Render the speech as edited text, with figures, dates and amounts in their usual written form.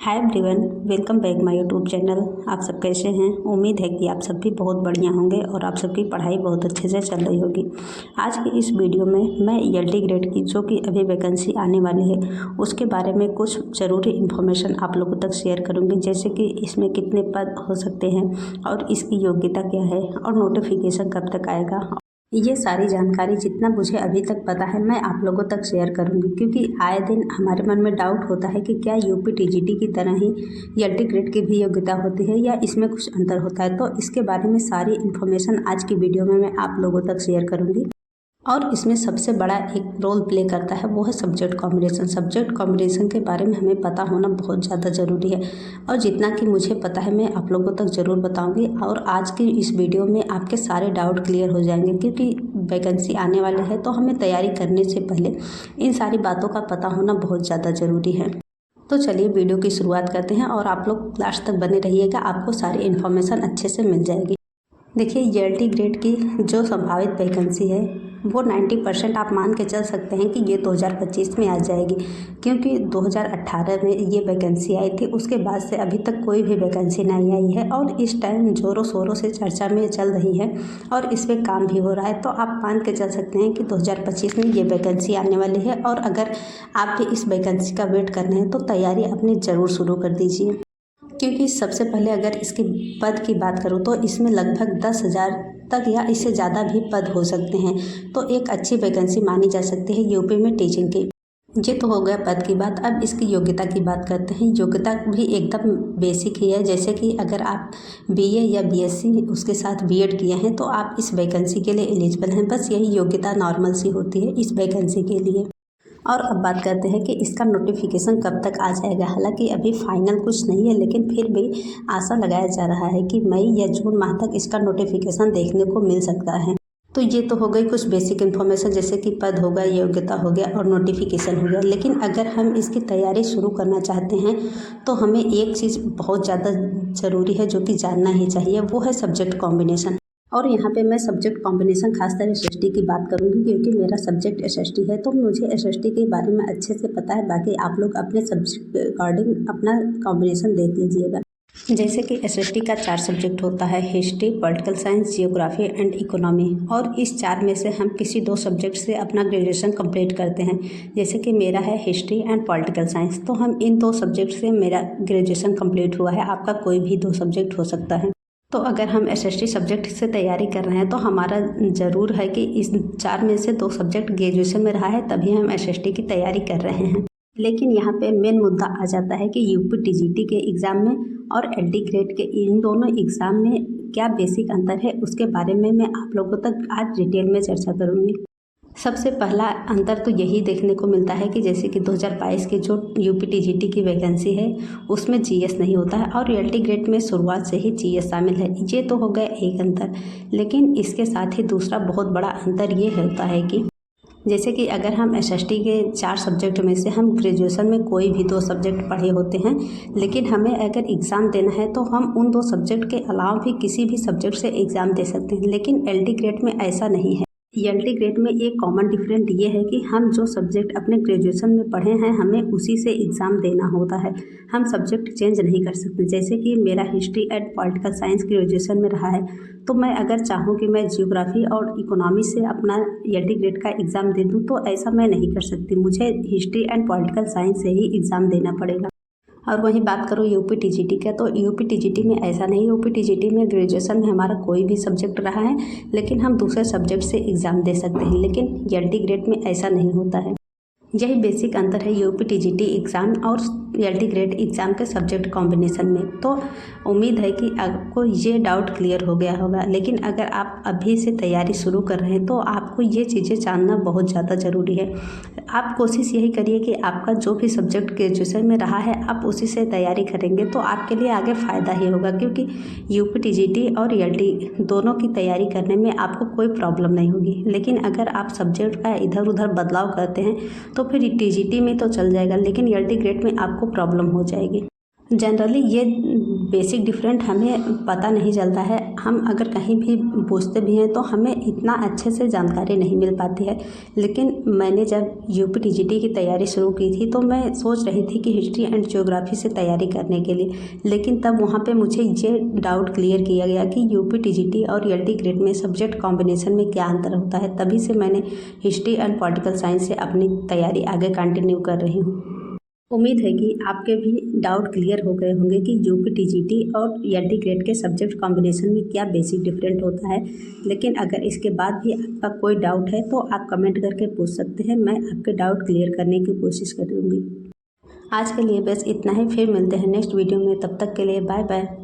Hi everyone, welcome back my YouTube channel. आप सब कैसे हैं? उम्मीद है कि आप सब भी बहुत बढ़िया होंगे और आप सबकी पढ़ाई बहुत अच्छे से चल रही होगी। आज की इस वीडियो में मैं ईएलटी ग्रेड की जो कि अभी वैकेंसी आने वाली है उसके बारे में कुछ ज़रूरी इन्फॉर्मेशन आप लोगों तक शेयर करूंगी, जैसे कि इसमें कितने पद हो सकते हैं और इसकी योग्यता क्या है और नोटिफिकेशन कब तक आएगा। ये सारी जानकारी जितना मुझे अभी तक पता है मैं आप लोगों तक शेयर करूंगी, क्योंकि आए दिन हमारे मन में डाउट होता है कि क्या यूपी टीजीटी की तरह ही ईएलटी ग्रेड की भी योग्यता होती है या इसमें कुछ अंतर होता है। तो इसके बारे में सारी इन्फॉर्मेशन आज की वीडियो में मैं आप लोगों तक शेयर करूंगी। और इसमें सबसे बड़ा एक रोल प्ले करता है वो है सब्जेक्ट कॉम्बिनेशन। सब्जेक्ट कॉम्बिनेशन के बारे में हमें पता होना बहुत ज़्यादा ज़रूरी है और जितना कि मुझे पता है मैं आप लोगों तक ज़रूर बताऊंगी। और आज की इस वीडियो में आपके सारे डाउट क्लियर हो जाएंगे, क्योंकि वैकेंसी आने वाली है तो हमें तैयारी करने से पहले इन सारी बातों का पता होना बहुत ज़्यादा ज़रूरी है। तो चलिए वीडियो की शुरुआत करते हैं और आप लोग लास्ट तक बने रहिएगा, आपको सारी इन्फॉर्मेशन अच्छे से मिल जाएगी। देखिए, ईएलटी ग्रेड की जो संभावित वैकेंसी है वो 90% आप मान के चल सकते हैं कि ये 2025 में आ जाएगी, क्योंकि 2018 में ये वैकेंसी आई थी। उसके बाद से अभी तक कोई भी वैकेंसी नहीं आई है और इस टाइम ज़ोरों शोरों से चर्चा में चल रही है और इस पर काम भी हो रहा है। तो आप मान के चल सकते हैं कि 2025 में ये वैकेंसी आने वाली है। और अगर आप भी इस वैकेंसी का वेट कर रहे हैं तो तैयारी अपनी ज़रूर शुरू कर दीजिए, क्योंकि सबसे पहले अगर इसकी पद की बात करूँ तो इसमें लगभग 10,000 तक या इससे ज़्यादा भी पद हो सकते हैं। तो एक अच्छी वैकेंसी मानी जा सकती है यूपी में टीचिंग की। ये तो हो गया पद की बात। अब इसकी योग्यता की बात करते हैं। योग्यता भी एकदम बेसिक ही है, जैसे कि अगर आप बीए या बीएससी उसके साथ बीएड किए हैं तो आप इस वैकेंसी के लिए एलिजिबल हैं। बस यही योग्यता नॉर्मल सी होती है इस वैकेंसी के लिए। और अब बात करते हैं कि इसका नोटिफिकेशन कब तक आ जाएगा। हालांकि अभी फाइनल कुछ नहीं है, लेकिन फिर भी आशा लगाया जा रहा है कि मई या जून माह तक इसका नोटिफिकेशन देखने को मिल सकता है। तो ये तो हो गई कुछ बेसिक इन्फॉर्मेशन, जैसे कि पद हो गया, योग्यता हो गया और नोटिफिकेशन हो गया। लेकिन अगर हम इसकी तैयारी शुरू करना चाहते हैं तो हमें एक चीज़ बहुत ज़्यादा ज़रूरी है जो कि जानना ही चाहिए, वो है सब्जेक्ट कॉम्बिनेशन। और यहाँ पे मैं सब्जेक्ट कॉम्बिनेशन खासकर एसएसटी की बात करूँगी, क्योंकि मेरा सब्जेक्ट एसएसटी है तो मुझे एसएसटी के बारे में अच्छे से पता है। बाकी आप लोग अपने सब्जेक्ट के अकॉर्डिंग अपना कॉम्बिनेशन देख लीजिएगा। जैसे कि एसएसटी का 4 सब्जेक्ट होता है, history, political science, geography and economy. और इस 4 में से हम किसी 2 सब्जेक्ट से अपना ग्रेजुएशन कंप्लीट करते हैं। जैसे कि मेरा है हिस्ट्री एंड पॉलिटिकल साइंस, तो हम इन 2 सब्जेक्ट से मेरा ग्रेजुएशन कंप्लीट हुआ है। आपका कोई भी 2 सब्जेक्ट हो सकता है। तो अगर हम एसएसटी सब्जेक्ट से तैयारी कर रहे हैं तो हमारा ज़रूर है कि इस 4 में से 2 सब्जेक्ट ग्रेजुएशन में रहा है, तभी हम एसएसटी की तैयारी कर रहे हैं। लेकिन यहाँ पे मेन मुद्दा आ जाता है कि यूपी टीजीटी के एग्ज़ाम में और एलटी ग्रेड के इन दोनों एग्ज़ाम में क्या बेसिक अंतर है, उसके बारे में मैं आप लोगों तक आज डिटेल में चर्चा करूँगी। सबसे पहला अंतर तो यही देखने को मिलता है कि जैसे कि 2022 की जो यूपी टीजीटी की वैकेंसी है उसमें जीएस नहीं होता है और ईएलटी ग्रेड में शुरुआत से ही जीएस शामिल है। ये तो हो गया एक अंतर। लेकिन इसके साथ ही दूसरा बहुत बड़ा अंतर ये होता है कि जैसे कि अगर हम एसएसटी के 4 सब्जेक्ट में से हम ग्रेजुएशन में कोई भी 2 सब्जेक्ट पढ़े होते हैं, लेकिन हमें अगर एग्ज़ाम देना है तो हम उन 2 सब्जेक्ट के अलावा भी किसी भी सब्जेक्ट से एग्ज़ाम दे सकते हैं। लेकिन एलटी ग्रेड में ऐसा नहीं है। ईएलटी ग्रेड में एक कॉमन डिफरेंट ये है कि हम जो सब्जेक्ट अपने ग्रेजुएशन में पढ़े हैं हमें उसी से एग्ज़ाम देना होता है। हम सब्जेक्ट चेंज नहीं कर सकते। जैसे कि मेरा history and political science graduation में रहा है, तो मैं अगर चाहूँ कि मैं जियोग्राफी और इकोनॉमी से अपना ईएलटी ग्रेड का एग्ज़ाम दे दूँ तो ऐसा मैं नहीं कर सकती। मुझे हिस्ट्री एंड पॉलिटिकल साइंस से ही एग्ज़ाम देना पड़ेगा। और वहीं बात करूँ यूपी टीजीटी का, तो यूपी टीजीटी में ऐसा नहीं। यूपी टीजीटी में ग्रेजुएशन में हमारा कोई भी सब्जेक्ट रहा है, लेकिन हम दूसरे सब्जेक्ट से एग्ज़ाम दे सकते हैं। लेकिन ईएलटी ग्रेड में ऐसा नहीं होता है। यही बेसिक अंतर है यूपी टीजीटी एग्ज़ाम और ईएलटी ग्रेड एग्ज़ाम के सब्जेक्ट कॉम्बिनेशन में। तो उम्मीद है कि आपको ये डाउट क्लियर हो गया होगा। लेकिन अगर आप अभी से तैयारी शुरू कर रहे हैं तो आपको ये चीज़ें जानना बहुत ज़्यादा ज़रूरी है। आप कोशिश यही करिए कि आपका जो भी सब्जेक्ट ग्रेजुएशन में रहा है आप उसी से तैयारी करेंगे तो आपके लिए आगे फ़ायदा ही होगा, क्योंकि यूपी टीजीटी और ईएलटी दोनों की तैयारी करने में आपको कोई प्रॉब्लम नहीं होगी। लेकिन अगर आप सब्जेक्ट का इधर उधर बदलाव करते हैं तो फिर टीजीटी में तो चल जाएगा, लेकिन ईएलटी ग्रेड में आपको प्रॉब्लम हो जाएगी। जनरली ये बेसिक डिफरेंट हमें पता नहीं चलता है। हम अगर कहीं भी पूछते भी हैं तो हमें इतना अच्छे से जानकारी नहीं मिल पाती है। लेकिन मैंने जब यूपी टीजीटी की तैयारी शुरू की थी तो मैं सोच रही थी कि हिस्ट्री एंड ज्योग्राफी से तैयारी करने के लिए, लेकिन तब वहाँ पे मुझे ये डाउट क्लियर किया गया कि यूपी टीजीटी और ईएलटी ग्रेड में सब्जेक्ट कॉम्बिनेशन में क्या अंतर होता है। तभी से मैंने हिस्ट्री एंड पॉलिटिकल साइंस से अपनी तैयारी आगे कंटिन्यू कर रही हूँ। उम्मीद है कि आपके भी डाउट क्लियर हो गए होंगे कि यूपी टीजीटी और ईएलटी ग्रेड के सब्जेक्ट कॉम्बिनेशन में क्या बेसिक डिफरेंट होता है। लेकिन अगर इसके बाद भी आपका कोई डाउट है तो आप कमेंट करके पूछ सकते हैं, मैं आपके डाउट क्लियर करने की कोशिश करूँगी। आज के लिए बस इतना ही, फिर मिलते हैं नेक्स्ट वीडियो में। तब तक के लिए बाय बाय।